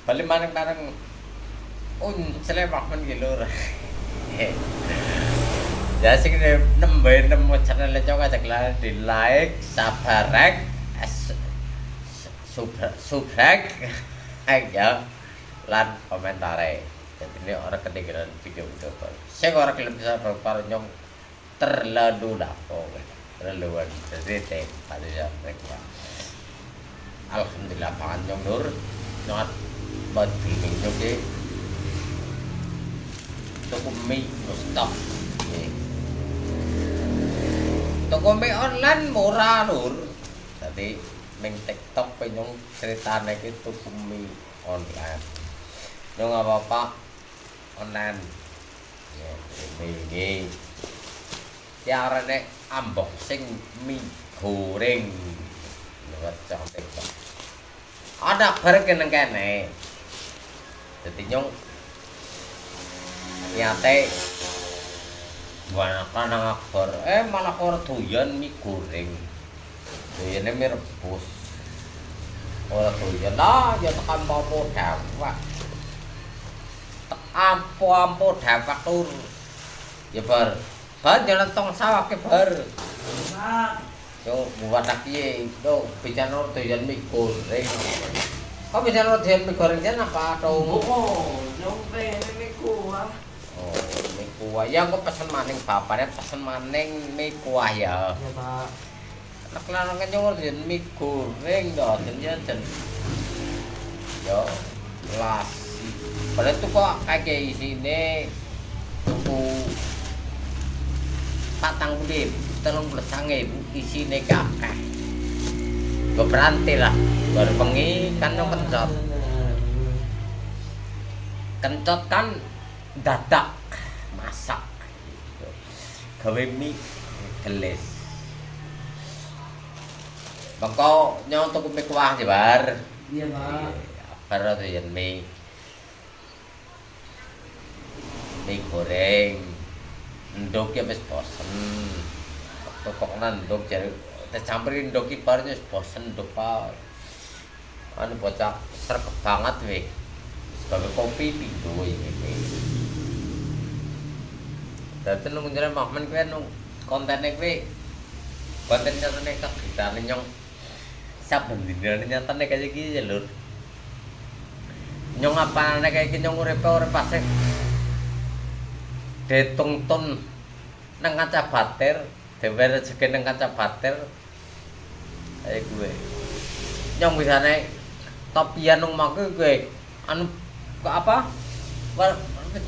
bali maneng-maneng slemak men iki lur. Ya sing nembe nemu channel Cok ajak di like, subscribe, subscribe, ya, lan komentare. Jadi ini orang kedengeran video-video baru. Saya orang film bisa baru nyong terlalu dapur, terlaluan. Jadi pada ya mereka. Alhamdulillah pangan nyong nur, nyongat buat filming juga. Toko mie stok. Toko mie online murah nur. Jadi ming TikTok penyong ceritanya itu toko mie online. Nyong apa-apa online. Ya, ini. Carane unboxing mie goreng. Lewat TikTok. Ada bareng kene. Jadi nyong nyate banyak nang akbar malah ora doyan mie goreng. Doyane mie rebus. Ora doyan lah ya tekan apa dawak. Ampo dawak tur. Ya bar. Bar jalan tong sawah ke bar. Yo buat piye do bicara doyan mie goreng. Kok bicara doyan mie goreng jan apa atau Nyong pengen mie kuah. Oh, mie kuah. Ya aku pesen maning bapaknya pesen maning mie kuah ya. Ya, Pak. Anak lanang nyong doyan mie goreng do jen. Yo, lasi. Padahal tuh kok kayak isine tuku patang budip, 39.000 isine kakek. Gue berhenti lah, baru bengi kan yang kencot kan dadak masak, gawe mie gelis. Bangko nyong tuku mie kuah jebar. Iya, Pak. Baru tuh yang mie goreng. Ndok ya wis bosen. Pokoknya ndok jare campurin ndok iki bar wis bosen ndok Pak. Anu bocah sregep banget weh. Sebagai kopi pindho iki. Dadi nang njare Mahmen kuwi anu kontene kuwi konten nyatane kegitane nyong saben dinane nyatane kaya iki ya lur. Nyong apane kaya iki nyong urip pasek detungtun nang kaca bater, dhewe rezeki nang kaca bater. Kayak gue. Nyong bisane topian nang maku gue. Anu apa?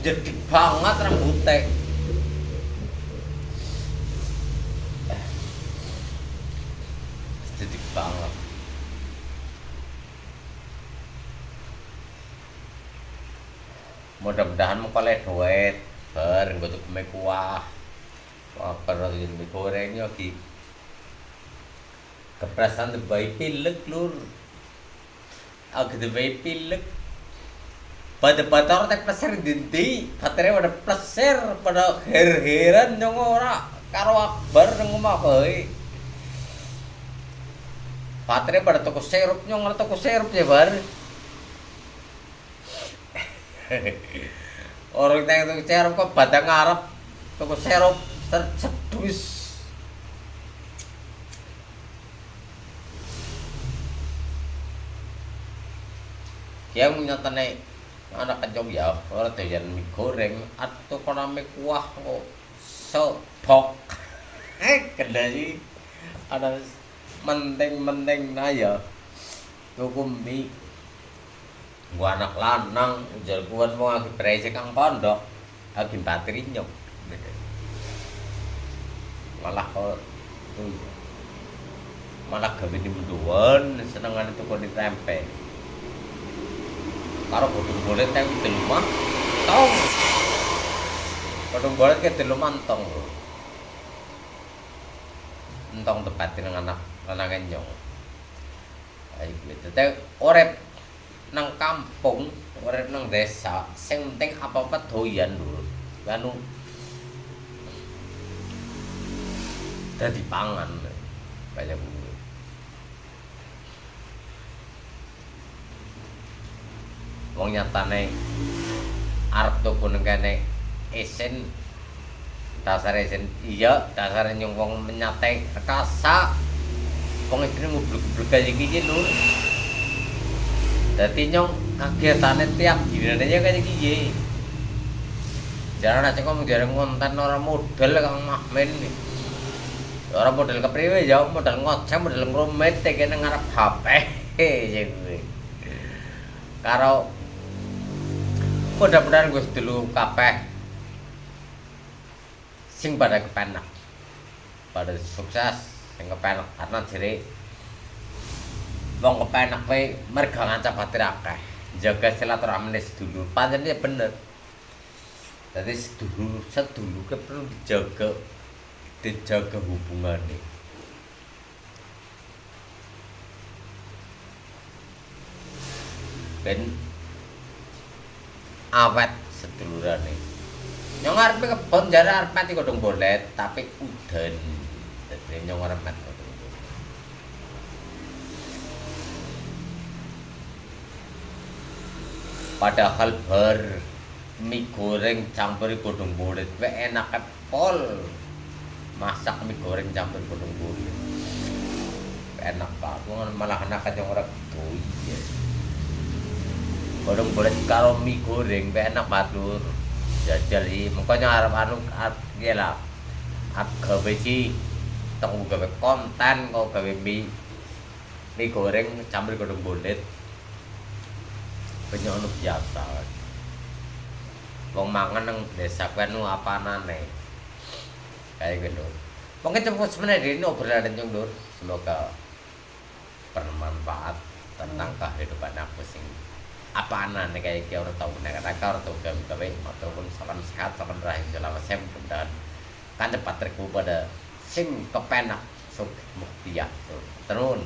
Jadi banget rambutnya. Jadi banget. Mudah-mudahan mau kolek duit. Bareng gue tuh mie kuah. Wah, kalau mie gorengnya ki. Keprasan bayi pilek lur. Aku tuh bayi pilek. Pada orang tak pleser dinti, baterai pada pleser pada her-heran nyong ora karo akbar nang omah bae. Baterai pada toko sirup nyong ora toko sirup ya bar. Orang teng toko sirup kok badang ngarep toko sirup tercedus. Yang nyatane anak kencong ya, orang doyan mie goreng atau kono mie kuah kok sobok. Kendali ada menting-menting nah ya. Tuku mie. Gua anak lanang, ujar kuan mau lagi beresik kang pondok, lagi bateri nyok. Malah kok malah gawe di menduan, senengan itu kok ditempe. Karo bodong bolet teng di rumah tong. Bodong bolet ke di rumah tong. Entong tepatin anak lanangan nyong. Ayo gitu. Teh urip nang kampung, urip nang desa, sing penting apa-apa doyan lho. Anu dadi pangan. Kayak ngono. wong nyatane arep tuku ning kene isin dasar isin iya dasare nyung wong menyate rekasa wong iki ngublek-ngublek kaya iki lur dadi nyong kagetane tiap dinane kaya iki jarane cek ngomong jarang ngonten ora model Kang Mahmin ora model kepriwe ya model ngoceh model ngrumit kene ngarep HP ya kuwi karo mudah-mudahan gue dulu kabeh sing pada kepenak pada sukses sing kepenak karena jere wong kepenak kowe merga ngancap batir akeh jaga silaturahmi sedulur pancen ya bener dadi sedulur ke perlu dijaga hubungannya ben awet sedulurane nyong arepe kebon jare arep mati kodhong bolet tapi udan dadi nyong arep mati kodhong bolet padahal bar mie goreng campur godhong bolet wae enak pol masak mie goreng campur godhong bolet enak banget malah enak aja ora doya godhong bolet karo mie goreng wae enak banget jajal iki mengko arep arep piye lah arep gawe iki tok gawe konten kok gawe mie goreng campur godhong bolet penyono biasa wong mangan nang desa kuwi apanane kayak gitu mungkin cepet sebenarnya ini obrolan yang Lur semoga bermanfaat tentang kehidupan aku sing apaan kayak kita orang tahu nek orang tahu gawe ataupun salam sehat salam rahim dalam mudah kan cepat terkumpul pada sing kepenak suk mukhtiar terus